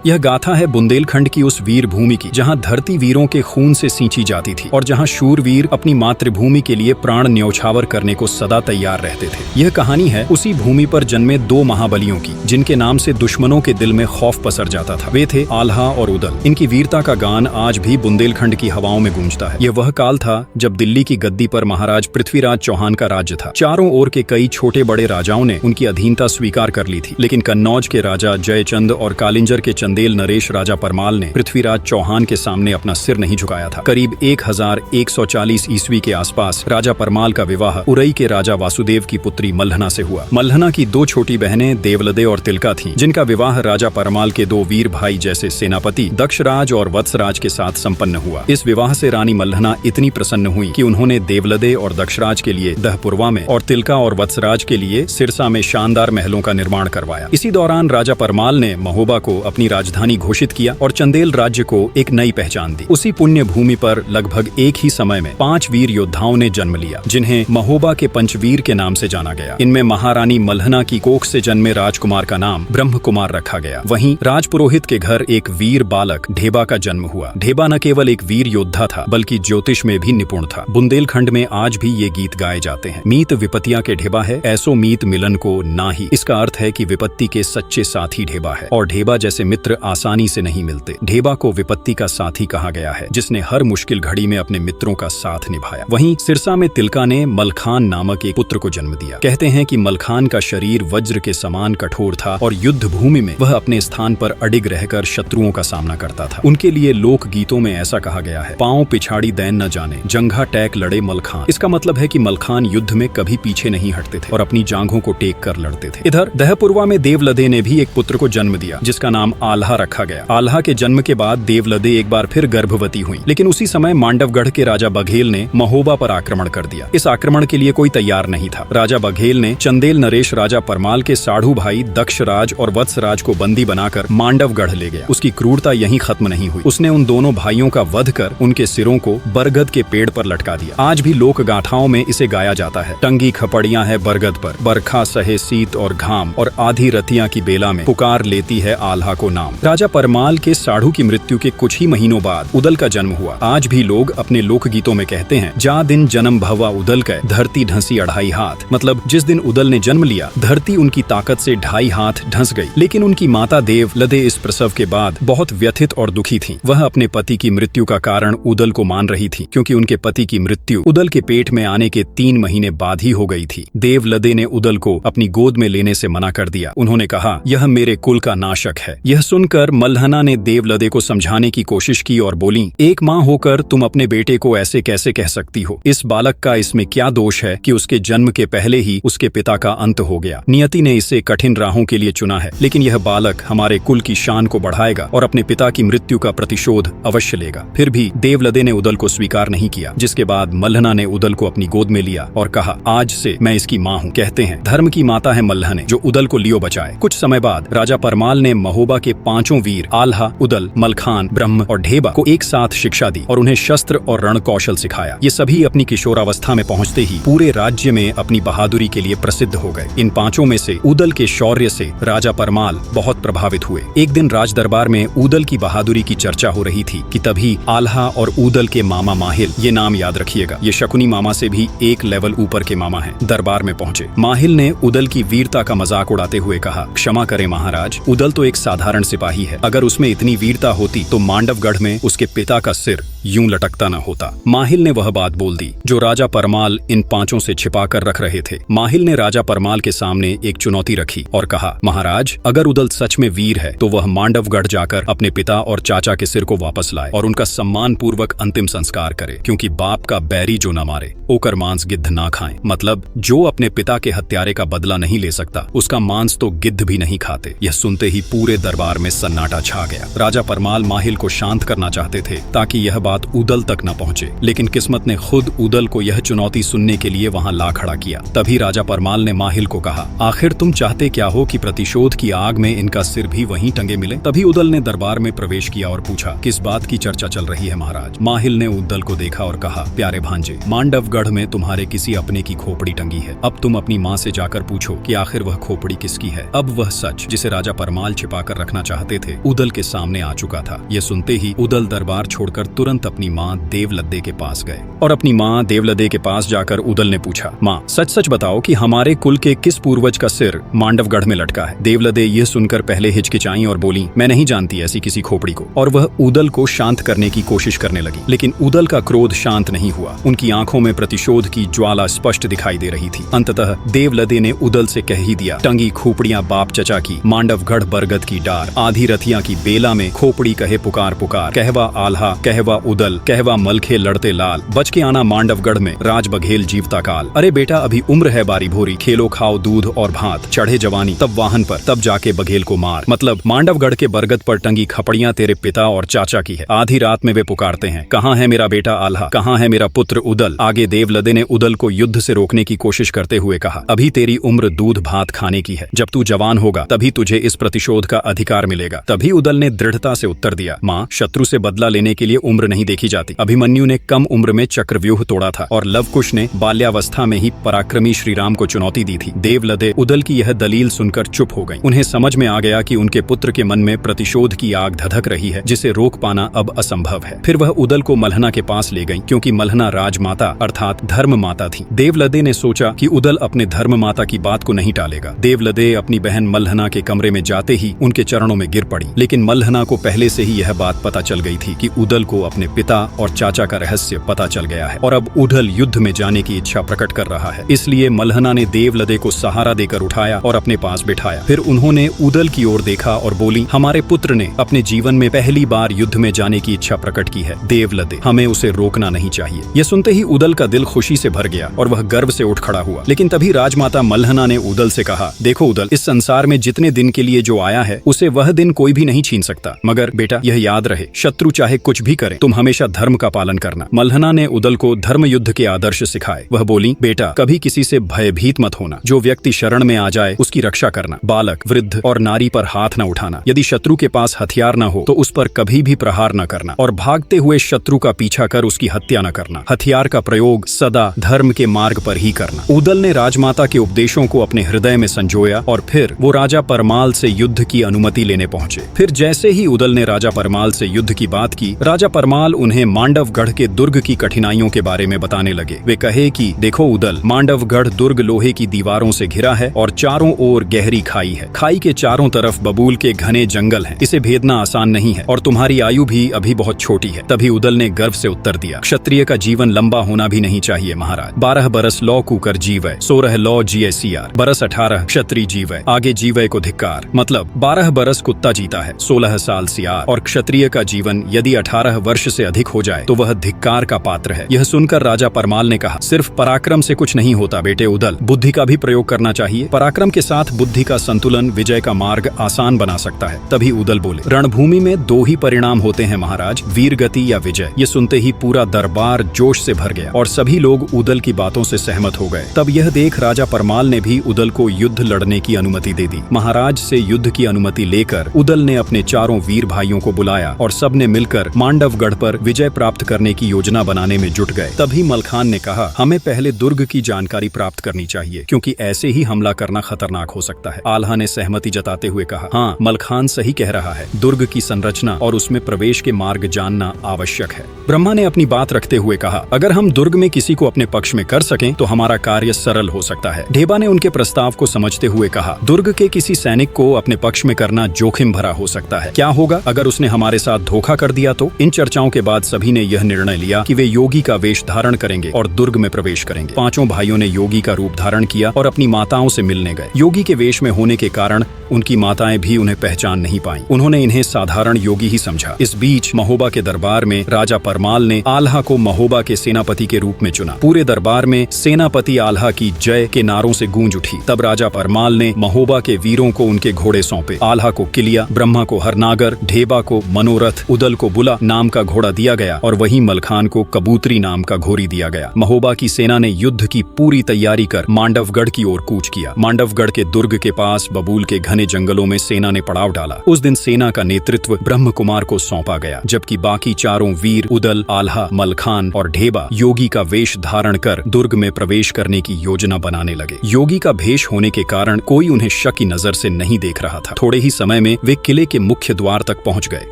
यह गाथा है बुंदेलखंड की उस वीर भूमि की जहाँ धरती वीरों के खून से सींची जाती थी और जहाँ शूरवीर अपनी मातृभूमि के लिए प्राण न्यौछावर करने को सदा तैयार रहते थे। यह कहानी है उसी भूमि पर जन्मे दो महाबलियों की, जिनके नाम से दुश्मनों के दिल में खौफ पसर जाता था। वे थे आल्हा और उदल। इनकी वीरता का गान आज भी बुंदेलखंड की हवाओं में गूंजता है। यह वह काल था जब दिल्ली की गद्दी पर महाराज पृथ्वीराज चौहान का राज्य था। चारों ओर के कई छोटे बड़े राजाओं ने उनकी अधीनता स्वीकार कर ली थी, लेकिन कन्नौज के राजा जयचंद और कालिंजर के चंदेल नरेश राजा परमाल ने पृथ्वीराज चौहान के सामने अपना सिर नहीं झुकाया था। करीब 1140 ईस्वी के आसपास राजा परमाल का विवाह उरई के राजा वासुदेव की पुत्री मल्हना से हुआ। मल्हना की दो छोटी बहनें देवलदे और तिलका थीं, जिनका विवाह राजा परमाल के दो वीर भाई जैसे सेनापति दक्षराज और वत्सराज के साथ संपन्न हुआ। इस विवाह से रानी मल्हना इतनी प्रसन्न हुई कि उन्होंने देवलदे और दक्षराज के लिए दहपुरवा में और तिलका और वत्सराज के लिए सिरसा में शानदार महलों का निर्माण करवाया। इसी दौरान राजा परमाल ने महोबा को अपनी राजधानी घोषित किया और चंदेल राज्य को एक नई पहचान दी। उसी पुण्य भूमि पर लगभग एक ही समय में 5 वीर योद्धाओं ने जन्म लिया, जिन्हें महोबा के पंचवीर के नाम से जाना गया। इनमें महारानी मल्हना की कोख से जन्मे राजकुमार का नाम ब्रह्म कुमार रखा गया। वहीं राजपुरोहित के घर एक वीर बालक ढेबा का जन्म हुआ। ढेबा न केवल एक वीर योद्धा था, बल्कि ज्योतिष में भी निपुण था। बुंदेलखंड में आज भी ये गीत गाए जाते हैं। मीत विपत्तियां के ढेबा है, ऐसो मीत मिलन को ना ही। इसका अर्थ है कि विपत्ति के सच्चे साथी ढेबा है, और ढेबा जैसे मित्र आसानी से नहीं मिलते। ढेबा को विपत्ति का साथी कहा गया है, जिसने हर मुश्किल घड़ी में अपने मित्रों का साथ निभाया। वहीं सिरसा में तिलका ने मलखान नामक एक पुत्र को जन्म दिया। कहते हैं कि मलखान का शरीर वज्र के समान कठोर था और युद्ध भूमि में वह अपने स्थान पर अडिग रहकर शत्रुओं का सामना करता था। उनके लिए लोक गीतों में ऐसा कहा गया है, पांव पिछाड़ी दैन न जाने, जंघा टैक लड़े मलखान। इसका मतलब है कि मलखान युद्ध में कभी पीछे नहीं हटते थे और अपनी जांघों को टेक कर लड़ते थे। इधर दहपुरवा में देवलदे ने भी एक पुत्र को जन्म दिया, जिसका नाम आल्हा रखा गया। आल्हा के जन्म के बाद देवलदे एक बार फिर गर्भवती हुई, लेकिन उसी समय मांडवगढ़ के राजा बघेल ने महोबा पर आक्रमण कर दिया। इस आक्रमण के लिए कोई तैयार नहीं था। राजा बघेल ने चंदेल नरेश राजा परमाल के साढ़ू भाई दक्षराज और वत्सराज को बंदी बनाकर मांडवगढ़ ले गया। उसकी क्रूरता यहीं खत्म नहीं हुई। उसने उन दोनों भाइयों का वध कर उनके सिरों को बरगद के पेड़ पर लटका दिया। आज भी लोक गाथाओं में इसे गाया जाता है। टंगी खपड़ियां है बरगद पर, बरखा सहे शीत और घाम, और आधी रतियां की बेला में पुकार लेती है आल्हा को नाम। राजा परमाल के साढ़ू की मृत्यु के कुछ ही महीनों बाद उदल का जन्म हुआ। आज भी लोग अपने लोक गीतों में कहते हैं, जा दिन जन्म भवा उदल के, धरती ढंसी 2.5 हाथ। मतलब जिस दिन उदल ने जन्म लिया, धरती उनकी ताकत से 2.5 हाथ ढंस गई। लेकिन उनकी माता देवलदे इस प्रसव के बाद बहुत व्यथित और दुखी थीं। वह अपने पति की मृत्यु का कारण उदल को मान रही थी, क्योंकि उनके पति की मृत्यु उदल के पेट में आने के 3 महीने बाद ही हो गई थी। देवलदे ने उदल को अपनी गोद में लेने से मना कर दिया। उन्होंने कहा, यह मेरे कुल का नाशक है। यह सुनकर मल्हना ने देवलदे को समझाने की कोशिश की और बोली, एक माँ होकर तुम अपने बेटे को ऐसे कैसे कह सकती हो? इस बालक का इसमें क्या दोष है कि उसके जन्म के पहले ही उसके पिता का अंत हो गया? नियति ने इसे कठिन राहों के लिए चुना है, लेकिन यह बालक हमारे कुल की शान को बढ़ाएगा और अपने पिता की मृत्यु का प्रतिशोध अवश्य लेगा। फिर भी देवलदे ने उदल को स्वीकार नहीं किया, जिसके बाद मल्हना ने उदल को अपनी गोद में लिया और कहा, आज से मैं इसकी माँ हूँ। कहते हैं धर्म की माता है मल्हने, जो उदल को लियो बचाए। कुछ समय बाद राजा परमाल ने महोबा के 5 वीर आल्हा, उदल, मलखान, ब्रह्म और ढेबा को एक साथ शिक्षा दी और उन्हें शस्त्र और रण कौशल सिखाया। ये सभी अपनी किशोरावस्था में पहुंचते ही पूरे राज्य में अपनी बहादुरी के लिए प्रसिद्ध हो गए। इन 5 में से उदल के शौर्य से राजा परमाल बहुत प्रभावित हुए। एक दिन राज दरबार में उदल की बहादुरी की चर्चा हो रही थी कि तभी आल्हा और उदल के मामा माहिल, ये नाम याद रखिएगा, ये शकुनी मामा से भी एक लेवल ऊपर के मामा हैं, दरबार में पहुंचे। माहिल ने उदल की वीरता का मजाक उड़ाते हुए कहा, क्षमा करें महाराज, उदल तो एक साधारण सिपाही है। अगर उसमें इतनी वीरता होती तो मांडवगढ़ में उसके पिता का सिर यूं लटकता न होता। माहिल ने वह बात बोल दी जो राजा परमाल इन 5 से छिपा कर रख रहे थे। माहिल ने राजा परमाल के सामने एक चुनौती रखी और कहा, महाराज, अगर उदल सच में वीर है तो वह मांडवगढ़ जाकर अपने पिता और चाचा के सिर को वापस लाए और उनका सम्मान पूर्वक अंतिम संस्कार करे, क्योंकि बाप का बैरी जो न मारे ओकर मांस गिद्ध ना खाए। मतलब जो अपने पिता के हत्यारे का बदला नहीं ले सकता, उसका मांस तो गिद्ध भी नहीं खाते। यह सुनते ही पूरे दरबार में सन्नाटा छा गया। राजा परमाल माहिल को शांत करना चाहते थे ताकि यह बात बात उदल तक न पहुंचे, लेकिन किस्मत ने खुद उदल को यह चुनौती सुनने के लिए वहां ला खड़ा किया। तभी राजा परमाल ने माहिल को कहा, आखिर तुम चाहते क्या हो कि प्रतिशोध की आग में इनका सिर भी वहीं टंगे मिले? तभी उदल ने दरबार में प्रवेश किया और पूछा, किस बात की चर्चा चल रही है महाराज? माहिल ने उदल को देखा और कहा, प्यारे भांजे, मांडवगढ़ में तुम्हारे किसी अपने की खोपड़ी टंगी है। अब तुम अपनी माँ से जाकर पूछो कि आखिर वह खोपड़ी किसकी है। अब वह सच जिसे राजा परमाल छिपा कर रखना चाहते थे उदल के सामने आ चुका था। यह सुनते ही उदल दरबार छोड़कर तुरंत अपनी माँ देवलद्दे के पास गए और अपनी माँ देवलद्दे के पास जाकर उदल ने पूछा, माँ सच सच बताओ कि हमारे कुल के किस पूर्वज का सिर मांडवगढ़ में लटका है? देवलद्दे यह सुनकर पहले हिचकिचाई और बोली, मैं नहीं जानती ऐसी किसी खोपड़ी को। और वह उदल को शांत करने की कोशिश करने लगी, लेकिन उदल का क्रोध शांत नहीं हुआ। उनकी आंखों में प्रतिशोध की ज्वाला स्पष्ट दिखाई दे रही थी। अंततः देवलद्दे ने उदल से कह ही दिया, टंगी खोपड़ियां बाप चचा की, मांडवगढ़ बरगद की डार, आधी रथिया की बेला में खोपड़ी कहे पुकार पुकार, कहवा आल्हा कहवा उदल, कहवा मलखे लड़ते लाल, बच के आना मांडवगढ़ में राज बघेल जीवता काल। अरे बेटा अभी उम्र है बारी भोरी, खेलो खाओ दूध और भात, चढ़े जवानी तब वाहन पर, तब जाके बघेल को मार। मतलब मांडवगढ़ के बरगद पर टंगी खपड़ियां तेरे पिता और चाचा की है। आधी रात में वे पुकारते हैं, कहाँ है मेरा बेटा आल्हा, कहाँ है मेरा पुत्र उदल? आगे देवलद्दे ने उदल को युद्ध से रोकने की कोशिश करते हुए कहा, अभी तेरी उम्र दूध भात खाने की है, जब तू जवान होगा तभी तुझे इस प्रतिशोध का अधिकार मिलेगा। तभी उदल ने दृढ़ता से उत्तर दिया, माँ शत्रु से बदला लेने के लिए उम्र नहीं देखी जाती। अभिमन्यु ने कम उम्र में चक्रव्यूह तोड़ा था और लवकुश ने बाल्यावस्था में ही पराक्रमी श्रीराम को चुनौती दी थी। देवलद्दे उदल की यह दलील सुनकर चुप हो गई। उन्हें समझ में आ गया कि उनके पुत्र के मन में प्रतिशोध की आग धधक रही है, जिसे रोक पाना अब असंभव है। फिर वह उदल को मल्हना के पास ले गई, क्योंकि मल्हना राजमाता अर्थात धर्म माता थी। देवलद्दे ने सोचा कि उदल अपने धर्म माता की बात को नहीं टालेगा। देवलद्दे अपनी बहन मल्हना के कमरे में जाते ही उनके चरणों में गिर पड़ी, लेकिन मल्हना को पहले से ही यह बात पता चल गई थी कि उदल को अपने पिता और चाचा का रहस्य पता चल गया है और अब उदल युद्ध में जाने की इच्छा प्रकट कर रहा है। इसलिए मल्हना ने देवलद्दे को सहारा देकर उठाया और अपने पास बिठाया। फिर उन्होंने उदल की ओर देखा और बोली, हमारे पुत्र ने अपने जीवन में पहली बार युद्ध में जाने की इच्छा प्रकट की है। देवलद्दे, हमें उसे रोकना नहीं चाहिए। यह सुनते ही उदल का दिल खुशी से भर गया और वह गर्व से उठ खड़ा हुआ। लेकिन तभी राजमाता मल्हना ने उदल से कहा, देखो उदल, इस संसार में जितने दिन के लिए जो आया है उसे वह दिन कोई भी नहीं छीन सकता, मगर बेटा यह याद रहे, शत्रु चाहे कुछ भी करे, तुम हमेशा धर्म का पालन करना। मल्हना ने उदल को धर्म युद्ध के आदर्श सिखाए। वह बोली, बेटा कभी किसी से भयभीत मत होना, जो व्यक्ति शरण में आ जाए उसकी रक्षा करना, बालक वृद्ध और नारी पर हाथ न उठाना, यदि शत्रु के पास हथियार न हो तो उस पर कभी भी प्रहार न करना और भागते हुए शत्रु का पीछा कर उसकी हत्या न करना। हथियार का प्रयोग सदा धर्म के मार्ग पर ही करना। उदल ने राजमाता के उपदेशों को अपने हृदय में संजोया और फिर वो राजा परमाल से युद्ध की अनुमति लेने पहुंचे। फिर जैसे ही उदल ने राजा परमाल से युद्ध की बात की, राजा परमाल उन्हें मांडवगढ़ के दुर्ग की कठिनाइयों के बारे में बताने लगे। वे कहे कि देखो उदल, मांडवगढ़ दुर्ग लोहे की दीवारों से घिरा है और चारों ओर गहरी खाई है। खाई के चारों तरफ बबूल के घने जंगल हैं। इसे भेदना आसान नहीं है और तुम्हारी आयु भी अभी बहुत छोटी है। तभी उदल ने गर्व से उत्तर दिया, क्षत्रिय का जीवन लंबा होना भी नहीं चाहिए महाराज। 12 बरस लौ कुकर जीवय, 16 लौ जिये सियार, बरस 18 क्षत्रिय जीवय, आगे जीवय को धिक्कार। मतलब 12 बरस कुत्ता जीता है, 16 साल सियार, और क्षत्रिय का जीवन यदि 18 वर्ष से अधिक हो जाए तो वह धिक्कार का पात्र है। यह सुनकर राजा परमाल ने कहा, सिर्फ पराक्रम से कुछ नहीं होता बेटे उदल, बुद्धि का भी प्रयोग करना चाहिए। पराक्रम के साथ बुद्धि का संतुलन विजय का मार्ग आसान बना सकता है। तभी उदल बोले, रणभूमि में 2 ही परिणाम होते हैं महाराज, वीर गति या विजय। ये सुनते ही पूरा दरबार जोश से भर गया और सभी लोग उदल की बातों से सहमत हो गए। तब यह देख राजा परमाल ने भी उदल को युद्ध लड़ने की अनुमति दे दी। महाराज से युद्ध की अनुमति लेकर उदल ने अपने चारों वीर भाइयों को बुलाया और सबने मिलकर मांडवगढ़ पर विजय प्राप्त करने की योजना बनाने में जुट गए। तभी मलखान ने कहा, हमें पहले दुर्ग की जानकारी प्राप्त करनी चाहिए, क्योंकि ऐसे ही हमला करना खतरनाक हो सकता है। आल्हा ने सहमति जताते हुए कहा, हाँ मलखान सही कह रहा है, दुर्ग की संरचना और उसमें प्रवेश के मार्ग जानना आवश्यक है। ब्रह्मा ने अपनी बात रखते हुए कहा, अगर हम दुर्ग में किसी को अपने पक्ष में कर सकें तो हमारा कार्य सरल हो सकता है। ढेबा ने उनके प्रस्ताव को समझते हुए कहा, दुर्ग के किसी सैनिक को अपने पक्ष में करना जोखिम भरा हो सकता है। क्या होगा अगर उसने हमारे साथ धोखा कर दिया तो? इन चर्चाओं के बाद सभी ने यह निर्णय लिया कि वे योगी का वेश धारण करेंगे और दुर्ग में प्रवेश करेंगे। 5 भाइयों ने योगी का रूप धारण किया और अपनी माताओं से मिलने गए। योगी के वेश में होने के कारण उनकी माताएं भी उन्हें पहचान नहीं पाईं। उन्होंने इन्हें साधारण योगी ही समझा। इस बीच महोबा के दरबार में राजा परमाल ने आल्हा को महोबा के सेनापति के रूप में चुना। पूरे दरबार में सेनापति आल्हा की जय के नारों से गूंज उठी। तब राजा परमाल ने महोबा के वीरों को उनके घोड़े सौंपे। आल्हा को किलिया, ब्रह्मा को हरनागर, ढेबा को मनोरथ, उदल को बुला नाम का घोड़ा दिया गया और वहीं मलखान को कबूतरी नाम का घोड़ी दिया गया। महोबा की सेना ने युद्ध की पूरी तैयारी कर मांडवगढ़ की ओर कूच किया। मांडवगढ़ के दुर्ग के पास बबूल के घने जंगलों में सेना ने पड़ाव डाला। उस दिन सेना का नेतृत्व ब्रह्म कुमार को सौंपा गया, जबकि बाकी चारों वीर उदल, आल्हा, मलखान और ढेबा योगी का वेश धारण कर दुर्ग में प्रवेश करने की योजना बनाने लगे। योगी का भेष होने के कारण कोई उन्हें शक की नजर से नहीं देख रहा था। थोड़े ही समय में वे किले के मुख्य द्वार तक पहुंच गए।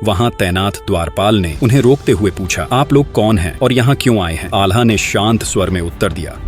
वहां तैनात द्वारपाल ने उन्हें रोकते हुए पूछा, आप लोग कौन हैं और यहाँ क्यों आए हैं? आल्हा ने शांत स्वर में उत्तर दिया,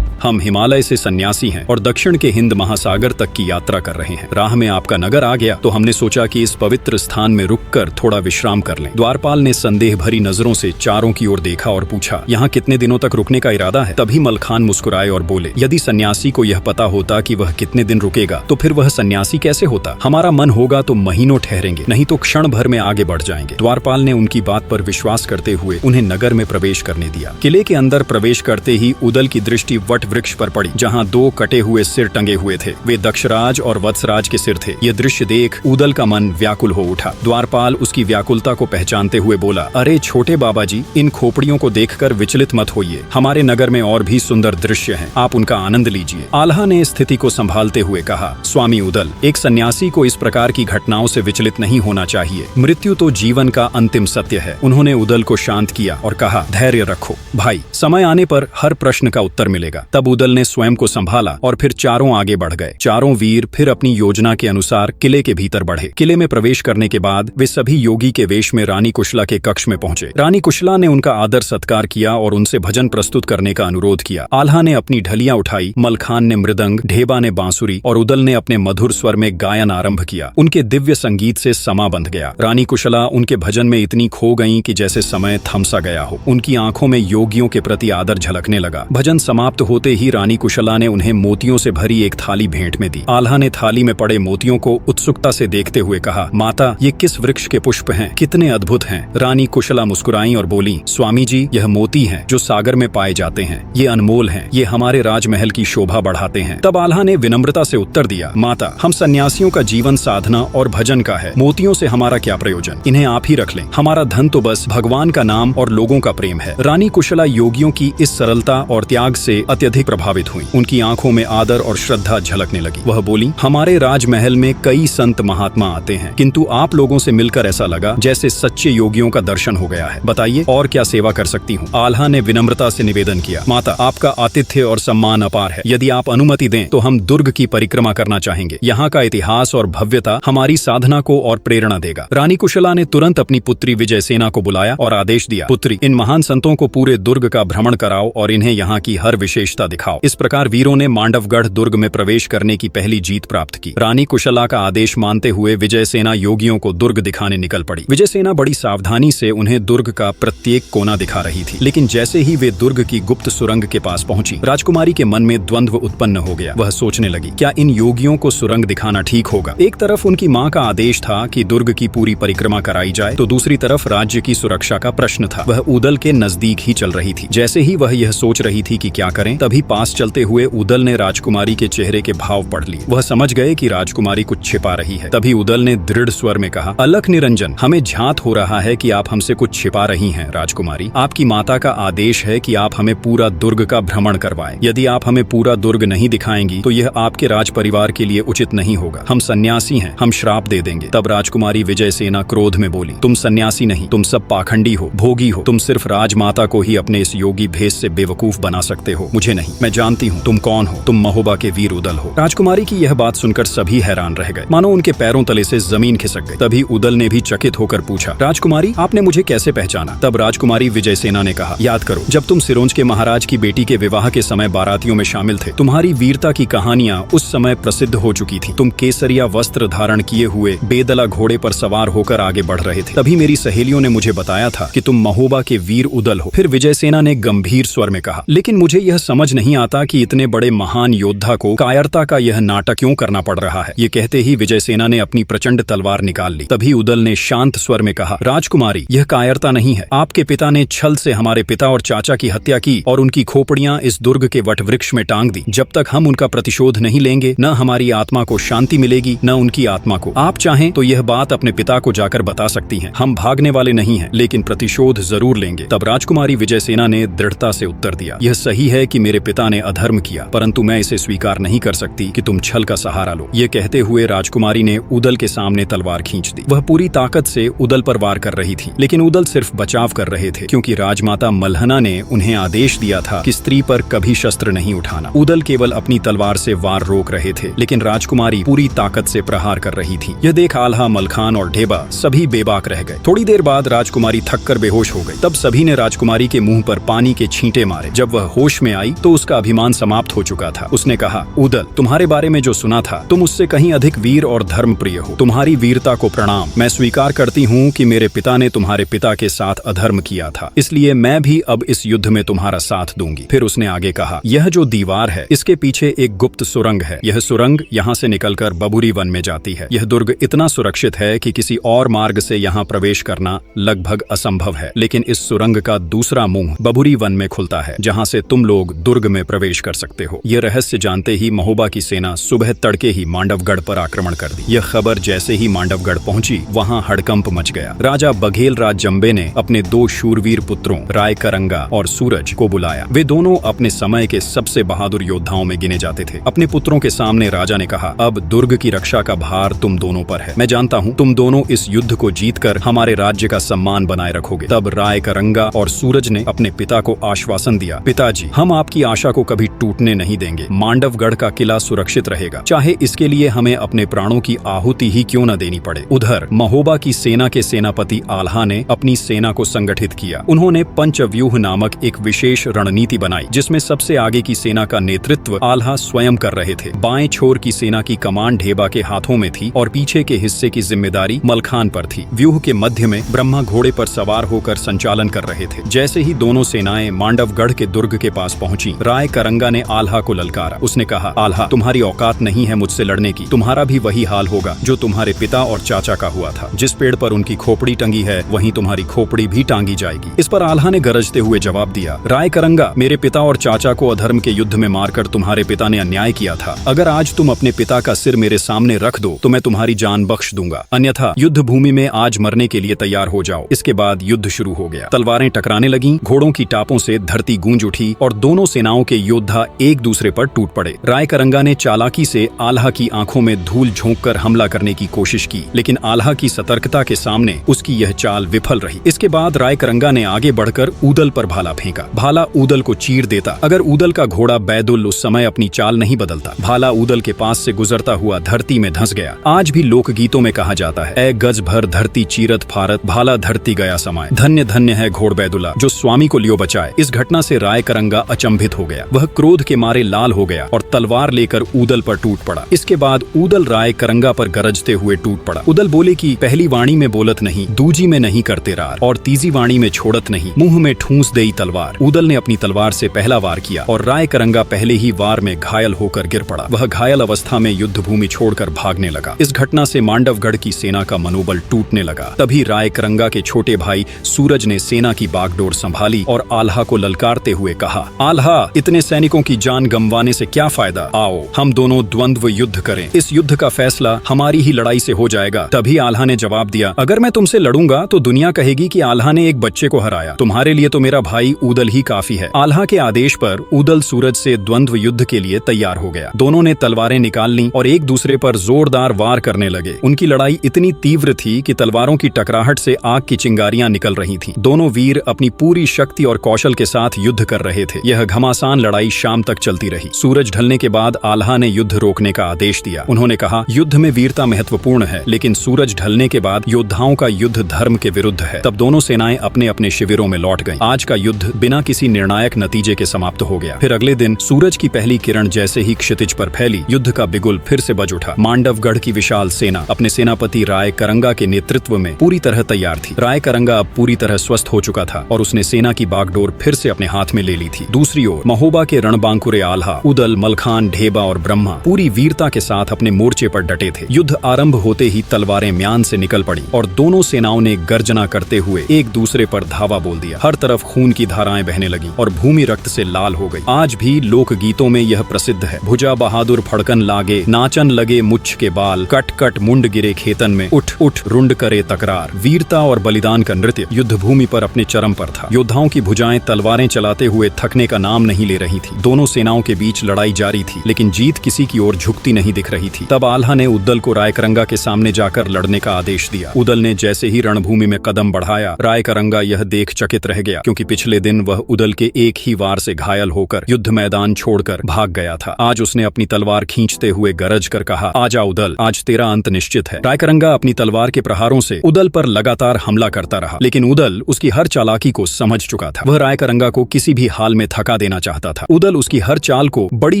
हम हिमालय से सन्यासी हैं और दक्षिण के हिंद महासागर तक की यात्रा कर रहे हैं। राह में आपका नगर आ गया तो हमने सोचा कि इस पवित्र स्थान में रुककर थोड़ा विश्राम कर लें। द्वारपाल ने संदेह भरी नजरों से चारों की ओर देखा और पूछा, यहाँ कितने दिनों तक रुकने का इरादा है? तभी मलखान मुस्कुराए और बोले, यदि सन्यासी को यह पता होता कि वह कितने दिन रुकेगा तो फिर वह सन्यासी कैसे होता? हमारा मन होगा तो महीनों ठहरेंगे, नहीं तो क्षण भर में आगे बढ़ जाएंगे। द्वारपाल ने उनकी बात पर विश्वास करते हुए उन्हें नगर में प्रवेश करने दिया। किले के अंदर प्रवेश करते ही उदल की दृष्टि वट वृक्ष पर पड़ी, जहां दो कटे हुए सिर टंगे हुए थे। वे दक्षराज और वत्सराज के सिर थे। यह दृश्य देख उदल का मन व्याकुल हो उठा। द्वारपाल उसकी व्याकुलता को पहचानते हुए बोला, अरे छोटे बाबा जी, इन खोपड़ियों को देखकर विचलित मत होइए। हमारे नगर में और भी सुंदर दृश्य हैं, आप उनका आनंद लीजिए। आल्हा ने स्थिति को संभालते हुए कहा, स्वामी उदल, एक सन्यासी को इस प्रकार की घटनाओं से विचलित नहीं होना चाहिए। मृत्यु तो जीवन का अंतिम सत्य है। उन्होंने उदल को शांत किया और कहा, धैर्य रखो भाई, समय आने पर हर प्रश्न का उत्तर मिलेगा। तब उदल ने स्वयं को संभाला और फिर चारों आगे बढ़ गए। चारों वीर फिर अपनी योजना के अनुसार किले के भीतर बढ़े। किले में प्रवेश करने के बाद वे सभी योगी के वेश में रानी कुशला के कक्ष में पहुंचे। रानी कुशला ने उनका आदर सत्कार किया और उनसे भजन प्रस्तुत करने का अनुरोध किया। आल्हा ने अपनी ढलियां उठाई, मलखान ने मृदंग, ढेबा ने बांसुरी और उदल ने अपने मधुर स्वर में गायन आरंभ किया। उनके दिव्य संगीत से समा बंध गया। रानी कुशला उनके भजन में इतनी खो गईं कि जैसे समय थम सा गया हो। उनकी आंखों में योगियों के प्रति आदर झलकने लगा। भजन समाप्त होते ही रानी कुशला ने उन्हें मोतियों से भरी एक थाली भेंट में दी। आल्हा ने थाली में पड़े मोतियों को उत्सुकता से देखते हुए कहा, माता, ये किस वृक्ष के पुष्प हैं? कितने अद्भुत हैं। रानी कुशला मुस्कुराई और बोली, स्वामी जी, यह मोती हैं जो सागर में पाए जाते हैं। ये अनमोल हैं, ये हमारे राजमहल की शोभा बढ़ाते हैं। तब आल्हा ने विनम्रता से उत्तर दिया, माता, हम सन्यासियों का जीवन साधना और भजन का है। मोतियों से हमारा क्या प्रयोजन? इन्हें आप ही रख लें। हमारा धन तो बस भगवान का नाम और लोगों का प्रेम है। रानी कुशला योगियों की इस सरलता और त्याग से अत्यधिक प्रभावित हुई। उनकी आंखों में आदर और श्रद्धा झलकने लगी। वह बोली, हमारे राजमहल में कई संत महात्मा आते हैं, किंतु आप लोगों से मिलकर ऐसा लगा जैसे सच्चे योगियों का दर्शन हो गया है। बताइए और क्या सेवा कर सकती हूँ? आल्हा ने विनम्रता से निवेदन किया, माता, आपका आतिथ्य और सम्मान अपार है। यदि आप अनुमति दें तो हम दुर्ग की परिक्रमा करना चाहेंगे। यहाँ का इतिहास और भव्यता हमारी साधना को और प्रेरणा देगा। रानी कुशला ने तुरंत अपनी पुत्री विजयसेना को बुलाया और आदेश दिया, पुत्री, इन महान संतों को पूरे दुर्ग का भ्रमण कराओ और इन्हें यहाँ की हर विशेषता दिखाओ। इस प्रकार वीरों ने मांडवगढ़ दुर्ग में प्रवेश करने की पहली जीत प्राप्त की। रानी कुशला का आदेश मानते हुए विजयसेना योगियों को दुर्ग दिखाने निकल पड़ी। विजयसेना बड़ी सावधानी से उन्हें दुर्ग का प्रत्येक कोना दिखा रही थी, लेकिन जैसे ही वे दुर्ग की गुप्त सुरंग के पास पहुंची, राजकुमारी के मन में द्वंद्व उत्पन्न हो गया। वह सोचने लगी, क्या इन योगियों को सुरंग दिखाना ठीक होगा? एक तरफ उनकी माँ का आदेश था कि दुर्ग की पूरी परिक्रमा कराई जाए, तो दूसरी तरफ राज्य की सुरक्षा का प्रश्न था। वह उदल के नजदीक ही चल रही थी। जैसे ही वह यह सोच रही थी कि क्या करें, तभी पास चलते हुए उदल ने राजकुमारी के चेहरे के भाव पढ़ लिए। वह समझ गए कि राजकुमारी कुछ छिपा रही है। तभी उदल ने दृढ़ स्वर में कहा, अलख निरंजन, हमें झात हो रहा है कि आप हमसे कुछ छिपा रही हैं। राजकुमारी, आपकी माता का आदेश है कि आप हमें पूरा दुर्ग का भ्रमण करवाएं। यदि आप हमें पूरा दुर्ग नहीं दिखाएंगी तो यह आपके राज परिवार के लिए उचित नहीं होगा। हम सन्यासी हैं, हम श्राप दे देंगे। तब राजकुमारी विजयसेना क्रोध में बोली, तुम सन्यासी नहीं, तुम सब पाखंडी हो, भोगी हो। तुम सिर्फ राजमाता को ही अपने इस योगी भेष से बेवकूफ बना सकते हो, मुझे नहीं। मैं जानती हूँ तुम कौन हो, तुम महोबा के वीर उदल हो। राजकुमारी की यह बात सुनकर सभी हैरान रह गए, मानो उनके पैरों तले से जमीन खिसक गई। तभी उदल ने भी चकित होकर पूछा, राजकुमारी, आपने मुझे कैसे पहचाना? तब राजकुमारी विजयसेना ने कहा, याद करो, जब तुम सिरोंज के महाराज की बेटी के विवाह के समय बारातियों में शामिल थे, तुम्हारी वीरता की कहानियां उस समय प्रसिद्ध हो चुकी थी। तुम केसरिया वस्त्र धारण किए हुए बेदला घोड़े पर सवार होकर आगे बढ़ रहे थे। तभी मेरी सहेलियों ने मुझे बताया था कि तुम महोबा के वीर उदल हो। फिर विजयसेना ने गंभीर स्वर में कहा, लेकिन मुझे यह समझ समझ नहीं आता कि इतने बड़े महान योद्धा को कायरता का यह नाटक क्यों करना पड़ रहा है। ये कहते ही विजयसेना ने अपनी प्रचंड तलवार निकाल ली। तभी उदल ने शांत स्वर में कहा, राजकुमारी, यह कायरता नहीं है। आपके पिता ने छल से हमारे पिता और चाचा की हत्या की और उनकी खोपड़ियां इस दुर्ग के वटवृक्ष में टांग दी। जब तक हम उनका प्रतिशोध नहीं लेंगे, न हमारी आत्मा को शांति मिलेगी, न उनकी आत्मा को। आप चाहें तो यह बात अपने पिता को जाकर बता सकती हैं। हम भागने वाले नहीं हैं, लेकिन प्रतिशोध जरूर लेंगे। तब राजकुमारी विजयसेना ने दृढ़ता से उत्तर दिया, यह सही है कि मेरे पिता ने अधर्म किया, परंतु मैं इसे स्वीकार नहीं कर सकती कि तुम छल का सहारा लो। ये कहते हुए राजकुमारी ने उदल के सामने तलवार खींच दी। वह पूरी ताकत से उदल पर वार कर रही थी, लेकिन उदल सिर्फ बचाव कर रहे थे, क्योंकि राजमाता मल्हना ने उन्हें आदेश दिया था कि स्त्री पर कभी शस्त्र नहीं उठाना। उदल केवल अपनी तलवार से वार रोक रहे थे, लेकिन राजकुमारी पूरी ताकत से प्रहार कर रही थी। यह देख आल्हा, मलखान और ढेबा सभी बेबाक रह गए। थोड़ी देर बाद राजकुमारी थककर बेहोश हो गई। तब सभी ने राजकुमारी के मुंह पर पानी के छींटे मारे। जब वह होश में आई तो उसका अभिमान समाप्त हो चुका था। उसने कहा, उदल, तुम्हारे बारे में जो सुना था, तुम उससे कहीं अधिक वीर और धर्मप्रिय हो। तुम्हारी वीरता को प्रणाम। मैं स्वीकार करती हूँ कि मेरे पिता ने तुम्हारे पिता के साथ अधर्म किया था, इसलिए मैं भी अब इस युद्ध में तुम्हारा साथ दूंगी। फिर उसने आगे कहा, यह जो दीवार है, इसके पीछे एक गुप्त सुरंग है। यह सुरंग यहाँ से निकलकर बबुरी वन में जाती है। यह दुर्ग इतना सुरक्षित है कि किसी और मार्ग से यहाँ प्रवेश करना लगभग असंभव है, लेकिन इस सुरंग का दूसरा मुंह बबुरी वन में खुलता है, जहाँ से तुम लोग दुर्ग में प्रवेश कर सकते हो। यह रहस्य जानते ही महोबा की सेना सुबह तड़के ही मांडवगढ़ पर आक्रमण कर दी। यह खबर जैसे ही मांडवगढ़ पहुंची, वहां हड़कंप मच गया। राजा बघेल राज जंबे ने अपने दो शूरवीर पुत्रों राय करंगा और सूरज को बुलाया। वे दोनों अपने समय के सबसे बहादुर योद्धाओं में गिने जाते थे। अपने पुत्रों के सामने राजा ने कहा, अब दुर्ग की रक्षा का भार तुम दोनों पर है। मैं जानता हूँ तुम दोनों इस युद्ध को जीतकर हमारे राज्य का सम्मान बनाए रखोगे। तब राय करंगा और सूरज ने अपने पिता को आश्वासन दिया, पिताजी, हम आपकी आशा को कभी टूटने नहीं देंगे। मांडवगढ़ का किला सुरक्षित रहेगा, चाहे इसके लिए हमें अपने प्राणों की आहुति ही क्यों न देनी पड़े। उधर महोबा की सेना के सेनापति आल्हा ने अपनी सेना को संगठित किया। उन्होंने पंचव्यूह नामक एक विशेष रणनीति बनाई, जिसमें सबसे आगे की सेना का नेतृत्व आल्हा स्वयं कर रहे थे। बाएं छोर की सेना की कमान ढेबा के हाथों में थी और पीछे के हिस्से की जिम्मेदारी मलखान पर थी। व्यूह के मध्य में ब्रह्मा घोड़े पर सवार होकर संचालन कर रहे थे। जैसे ही दोनों सेनाएं मांडवगढ़ के दुर्ग के पास पहुंची, राय करंगा ने आल्हा को ललकारा। उसने कहा, आल्हा, तुम्हारी औकात नहीं है मुझसे लड़ने की। तुम्हारा भी वही हाल होगा जो तुम्हारे पिता और चाचा का हुआ था। जिस पेड़ पर उनकी खोपड़ी टंगी है, वहीं तुम्हारी खोपड़ी भी टांगी जाएगी। इस पर आल्हा ने गरजते हुए जवाब दिया, राय करंगा, मेरे पिता और चाचा को अधर्म के युद्ध में मारकर तुम्हारे पिता ने अन्याय किया था। अगर आज तुम अपने पिता का सिर मेरे सामने रख दो तो मैं तुम्हारी जान बख्श दूंगा, अन्यथा युद्ध भूमि में आज मरने के लिए तैयार हो जाओ। इसके बाद युद्ध शुरू हो गया। तलवारें टकराने लगीं, घोड़ों की टापों से धरती गूंज उठी और दोनों सेनाओं के योद्धा एक दूसरे पर टूट पड़े। राय करंगा ने चालाकी से आल्हा की आंखों में धूल झोंककर हमला करने की कोशिश की, लेकिन आल्हा की सतर्कता के सामने उसकी यह चाल विफल रही। इसके बाद राय करंगा ने आगे बढ़कर ऊदल पर भाला फेंका। भाला ऊदल को चीर देता। अगर ऊदल का घोड़ा बैदुल उस समय अपनी चाल नहीं बदलता, भाला ऊदल के पास से गुजरता हुआ धरती में धंस गया। आज भी लोकगीतों में कहा जाता है, ए गज भर धरती चीरत फारत, भाला धरती गया समाए। धन्य धन्य है घोड़ बैदुला जो स्वामी को लियो बचाए। इस घटना से राय करंगा अचंभित हो गया। वह क्रोध के मारे लाल हो गया और तलवार लेकर ऊदल पर टूट पड़ा। इसके बाद ऊदल राय करंगा पर गरजते हुए टूट पड़ा। ऊदल बोले कि पहली वाणी में बोलत नहीं, दूजी में नहीं करते रार, और तीजी वाणी में छोड़त नहीं, मुंह में ठूंस देई तलवार। ऊदल ने अपनी तलवार से पहला वार किया और राय करंगा पहले ही वार में घायल होकर गिर पड़ा। वह घायल अवस्था में युद्ध भूमि छोड़कर भागने लगा। इस घटना से मांडवगढ़ की सेना का मनोबल टूटने लगा। तभी राय करंगा के छोटे भाई सूरज ने सेना की बागडोर संभाली और आल्हा को ललकारते हुए कहा, आल्हा, इतने सैनिकों की जान गंवाने से क्या फायदा। आओ हम दोनों द्वंद्व युद्ध करें। इस युद्ध का फैसला हमारी ही लड़ाई से हो जाएगा। तभी आल्हा ने जवाब दिया, अगर मैं तुमसे लड़ूंगा तो दुनिया कहेगी कि आल्हा ने एक बच्चे को हराया। तुम्हारे लिए तो मेरा भाई ऊदल ही काफी है। आल्हा के आदेश पर ऊदल सूरज से द्वंद्व युद्ध के लिए तैयार हो गया। दोनों ने तलवारें निकाल ली और एक दूसरे पर जोरदार वार करने लगे। उनकी लड़ाई इतनी तीव्र थी कि तलवारों की टकराहट से आग की चिंगारियां निकल रही थीं। दोनों वीर अपनी पूरी शक्ति और कौशल के साथ युद्ध कर रहे थे। यह घमासान लड़ाई शाम तक चलती रही। सूरज ढलने के बाद आल्हा ने युद्ध रोकने का आदेश दिया। उन्होंने कहा, युद्ध में वीरता महत्वपूर्ण है, लेकिन सूरज ढलने के बाद योद्धाओं का युद्ध धर्म के विरुद्ध है। तब दोनों सेनाएं अपने अपने शिविरों में लौट गईं। आज का युद्ध बिना किसी निर्णायक नतीजे के समाप्त हो गया। फिर अगले दिन सूरज की पहली किरण जैसे ही क्षितिज पर फैली, युद्ध का बिगुल फिर से बज उठा। मांडवगढ़ की विशाल सेना अपने सेनापति राय करंगा के नेतृत्व में पूरी तरह तैयार थी। राय करंगा अब पूरी तरह स्वस्थ हो चुका था और उसने सेना की बागडोर फिर से अपने हाथ में ले ली थी। दूसरी ओर महोबा के रणबांकुरे आल्हा, उदल, मलखान, ढेबा और ब्रह्मा पूरी वीरता के साथ अपने मोर्चे पर डटे थे। युद्ध आरंभ होते ही तलवारें म्यान से निकल पड़ी और दोनों सेनाओं ने गर्जना करते हुए एक दूसरे पर धावा बोल दिया। हर तरफ खून की धाराएं बहने लगी और भूमि रक्त से लाल हो गई। आज भी लोक गीतों में यह प्रसिद्ध है, भुजा बहादुर फड़कन लागे, नाचन लगे मुच्छ के बाल, कट कट मुंड गिरे खेतन में, उठ उठ रुंड करे तकरार। वीरता और बलिदान का नृत्य युद्ध भूमि पर अपने चरम पर था। योद्धाओं की भुजाएं तलवारें चलाते हुए थकने का नाम नहीं ले रही थी। दोनों सेनाओं के बीच लड़ाई जारी थी, लेकिन जीत किसी की ओर झुकती नहीं दिख रही थी। तब आल्हा ने उदल को रायकरंगा के सामने जाकर लड़ने का आदेश दिया। उदल ने जैसे ही रणभूमि में कदम बढ़ाया, रायकरंगा यह देख चकित रह गया, क्योंकि पिछले दिन वह उदल के एक ही वार से घायल होकर युद्ध मैदान छोड़कर भाग गया था। आज उसने अपनी तलवार खींचते हुए गरज कर कहा, आजा उदल, आज तेरा अंत निश्चित है। रायकरंगा अपनी तलवार के प्रहारों से उदल पर लगातार हमला करता रहा, लेकिन उदल उसकी हर चालाकी को समझ चुका था। वह रायकरंगा को किसी भी हाल में थका देना चाहता था। उदल उसकी हर चाल को बड़ी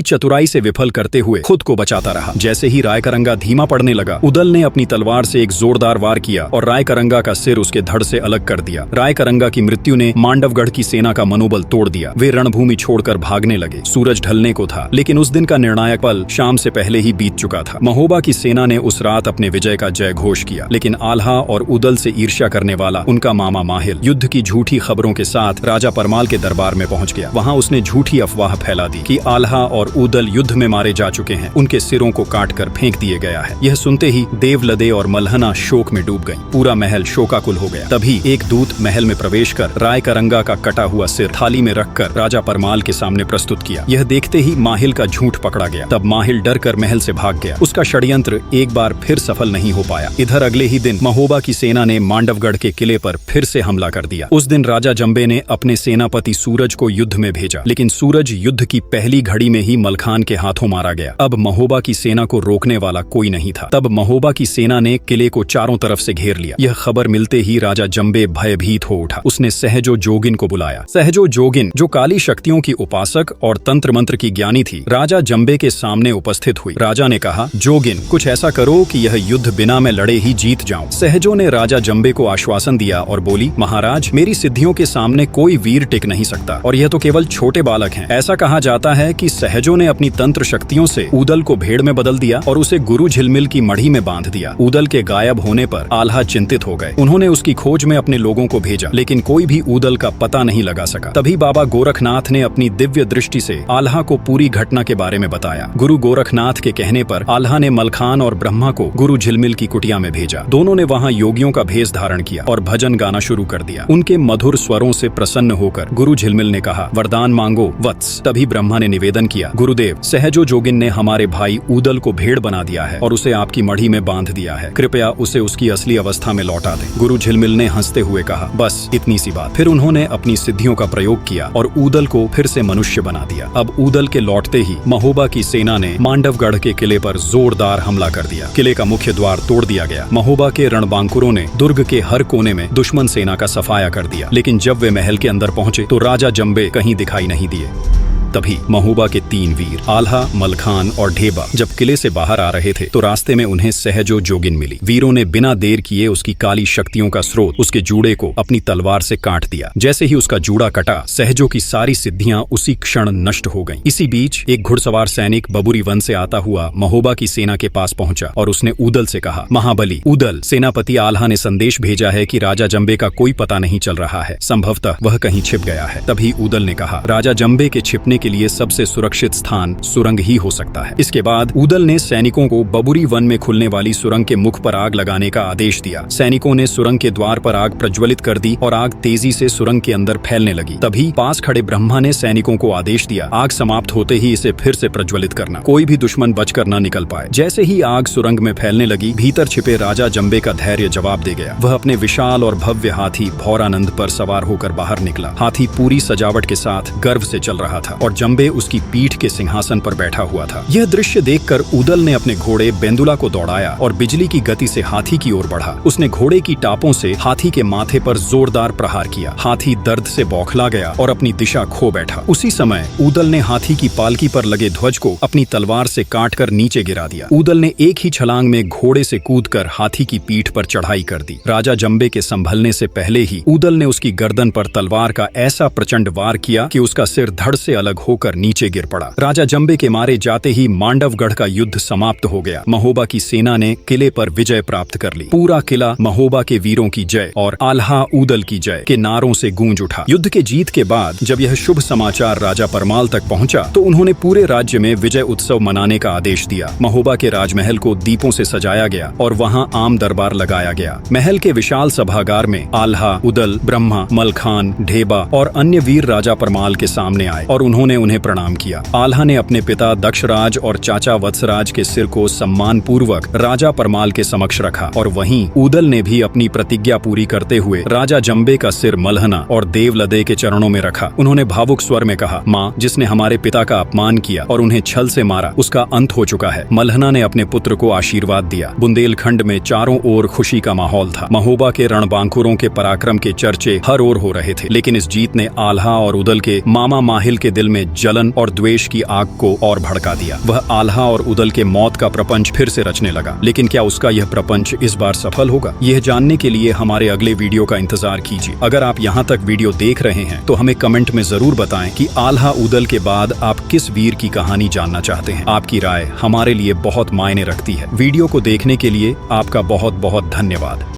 चतुराई से विफल करते हुए खुद को बचाता रहा। जैसे ही रायकरंगा धीमा पड़ने लगा, उदल ने अपनी तलवार से एक जोरदार वार किया और रायकरंगा का सिर उसके धड़ से अलग कर दिया। रायकरंगा की मृत्यु ने मांडवगढ़ की सेना का मनोबल तोड़ दिया। वे रणभूमि छोड़कर भागने लगे। सूरज ढलने को था, लेकिन उस दिन का निर्णायक पल शाम से पहले ही बीत चुका था। महोबा की सेना ने उस रात अपने विजय का जय घोष किया, लेकिन आल्हा और उदल से ईर्ष्या करने वाला उनका मामा माहिल युद्ध की झूठी खबरों के साथ राजा परमाल के दरबार में पहुंच गया। वहां उसने झूठी अफवाह फैला दी कि आल्हा और उदल युद्ध में मारे जा चुके हैं, उनके सिरों को काटकर फेंक दिए गया है। यह सुनते ही देवलदे और मल्हना शोक में डूब गई। पूरा महल शोकाकुल हो गया। तभी एक दूत महल में प्रवेश कर रायकरंगा का कटा हुआ सिर थाली में रखकर राजा परमाल के सामने प्रस्तुत किया। यह देखते ही माहिल का झूठ पकड़ा गया। तब माहिल डर कर महल से भाग गया। उसका षड्यंत्र एक बार फिर सफल नहीं हो पाया। इधर अगले ही दिन महोबा की सेना ने मांडवगढ़ के किले पर फिर से हमला कर दिया। उस दिन राजा जंबे ने अपने सेनापति सूरज को युद्ध में भेजा, लेकिन सूरज युद्ध की पहली घड़ी में ही मलखान के हाथों मारा गया। अब महोबा की सेना को रोकने वाला कोई नहीं था। तब महोबा की सेना ने किले को चारों तरफ से घेर लिया। यह खबर मिलते ही राजा जंबे भयभीत हो उठा। उसने सहजो जोगिन को बुलाया। सहजो जोगिन, जो काली शक्तियों की उपासक और तंत्र मंत्र की ज्ञानी थी, राजा जंबे के सामने उपस्थित हुई। राजा ने कहा, जोगिन, कुछ ऐसा करो कि यह युद्ध बिना मैं लड़े ही जीत जाऊं। सहजो ने राजा जंबे को आश्वासन दिया और बोली, महाराज, मेरी सिद्धियों के सामने कोई वीर टिक नहीं सकता, और यह तो केवल छोटे बालक हैं। ऐसा कहा जाता है कि सहजो ने अपनी तंत्र शक्तियों से उदल को भेड़ में बदल दिया और उसे गुरु झिलमिल की मढ़ी में बांध दिया। उदल के गायब होने पर आल्हा चिंतित हो गए। उन्होंने उसकी खोज में अपने लोगों को भेजा, लेकिन कोई भी उदल का पता नहीं लगा सका। तभी बाबा गोरखनाथ ने अपनी दिव्य दृष्टि से आल्हा को पूरी घटना के बारे में बताया। गुरु गोरखनाथ के कहने पर आल्हा ने मलखान और ब्रह्मा को गुरु झिलमिल की कुटिया में भेजा। दोनों ने वहां योगियों का भेष धारण किया और भजन गाना शुरू कर दिया। उनके मधुर स्वरों से प्रसन्न होकर गुरु झिलमिल ने कहा, वरदान मांगो वत्स। तभी ब्रह्मा ने निवेदन किया, गुरुदेव, सहजो जोगिन ने हमारे भाई उदल को भेड़ बना दिया है और उसे आपकी मढ़ी में बांध दिया है। कृपया उसे उसकी असली अवस्था में लौटा दें। गुरु झिलमिल ने हंसते हुए कहा, बस इतनी सी बात। फिर उन्होंने अपनी सिद्धियों का प्रयोग किया और उदल को फिर से मनुष्य बना दिया। अब उदल के लौटते ही महोबा की सेना ने मांडवगढ़ के किले पर जोरदार हमला कर दिया। किले का मुख्य द्वार तोड़ दिया गया। महोबा के रणबांकुरों ने दुर्ग के हर कोने में दुश्मन सेना का सफाया कर दिया, लेकिन जब वे महल के अंदर पहुंचे तो राजा जंबे कहीं दिखाई नहीं दिए। तभी महोबा के 3 वीर आल्हा, मलखान और ढेबा जब किले से बाहर आ रहे थे तो रास्ते में उन्हें सहजो जोगिन मिली। वीरों ने बिना देर किए उसकी काली शक्तियों का स्रोत, उसके जूड़े को अपनी तलवार से काट दिया। जैसे ही उसका जूड़ा कटा, सहजो की सारी सिद्धियां उसी क्षण नष्ट हो गईं। इसी बीच एक घुड़सवार सैनिक बबुरी वन से आता हुआ महोबा की सेना के पास पहुंचा और उसने उदल से कहा, महाबली उदल, सेनापति आल्हा ने संदेश भेजा है कि राजा जंबे का कोई पता नहीं चल रहा है, संभवतः वह कहीं छिप गया है। तभी उदल ने कहा, राजा जंबे के छिपने के लिए सबसे सुरक्षित स्थान सुरंग ही हो सकता है। इसके बाद उदल ने सैनिकों को बबुरी वन में खुलने वाली सुरंग के मुख पर आग लगाने का आदेश दिया। सैनिकों ने सुरंग के द्वार पर आग प्रज्वलित कर दी और आग तेजी से सुरंग के अंदर फैलने लगी। तभी पास खड़े ब्रह्मा ने सैनिकों को आदेश दिया, आग समाप्त होते ही इसे फिर से प्रज्वलित करना, कोई भी दुश्मन बचकर न निकल पाए। जैसे ही आग सुरंग में फैलने लगी, भीतर छिपे राजा जंबे का धैर्य जवाब दे गया। वह अपने विशाल और भव्य हाथी भौरानंद पर सवार होकर बाहर निकला। हाथी पूरी सजावट के साथ गर्व से चल रहा था और जंबे उसकी पीठ के सिंहासन पर बैठा हुआ था। यह दृश्य देखकर उदल ने अपने घोड़े बेंदुला को दौड़ाया और बिजली की गति से हाथी की ओर बढ़ा। उसने घोड़े की टापों से हाथी के माथे पर जोरदार प्रहार किया। हाथी दर्द से बौखला गया और अपनी दिशा खो बैठा। उसी समय उदल ने हाथी की पालकी पर लगे ध्वज को अपनी तलवार से काटकर नीचे गिरा दिया। उदल ने एक ही छलांग में घोड़े से कूदकर हाथी की पीठ पर चढ़ाई कर दी। राजा जंबे के संभलने से पहले ही उदल ने उसकी गर्दन पर तलवार का ऐसा प्रचंड वार किया कि उसका सिर धड़ से अलग होकर नीचे गिर पड़ा। राजा जंबे के मारे जाते ही मांडवगढ़ का युद्ध समाप्त हो गया। महोबा की सेना ने किले पर विजय प्राप्त कर ली। पूरा किला महोबा के वीरों की जय और आल्हा ऊदल की जय के नारों से गूंज उठा। युद्ध के जीत के बाद जब यह शुभ समाचार राजा परमाल तक पहुंचा तो उन्होंने पूरे राज्य में विजय उत्सव मनाने का आदेश दिया। महोबा के राजमहल को दीपों से सजाया गया और वहां आम दरबार लगाया गया। महल के विशाल सभागार में आल्हा, उदल, ब्रह्मा, मलखान, ढेबा और अन्य वीर राजा परमाल के सामने आए और उन्होंने उन्हें प्रणाम किया। आल्हा ने अपने पिता दक्षराज और चाचा वत्सराज के सिर को सम्मान पूर्वक राजा परमाल के समक्ष रखा और वहीं उदल ने भी अपनी प्रतिज्ञा पूरी करते हुए राजा जंबे का सिर मलहना और देवलदे के चरणों में रखा। उन्होंने भावुक स्वर में कहा, माँ, जिसने हमारे पिता का अपमान किया और उन्हें छल से मारा, उसका अंत हो चुका है। मलहना ने अपने पुत्र को आशीर्वाद दिया। बुंदेलखंड में चारों ओर खुशी का माहौल था। महोबा के रणबांकुरों के पराक्रम के चर्चे हर ओर हो रहे थे, लेकिन इस जीत ने आल्हा और उदल के मामा माहिल के दिल में जलन और द्वेष की आग को और भड़का दिया। वह आल्हा और उदल के मौत का प्रपंच फिर से रचने लगा। लेकिन क्या उसका यह प्रपंच इस बार सफल होगा? यह जानने के लिए हमारे अगले वीडियो का इंतजार कीजिए। अगर आप यहाँ तक वीडियो देख रहे हैं तो हमें कमेंट में जरूर बताएं कि आल्हा उदल के बाद आप किस वीर की कहानी जानना चाहते हैं। आपकी राय हमारे लिए बहुत मायने रखती है। वीडियो को देखने के लिए आपका बहुत बहुत धन्यवाद।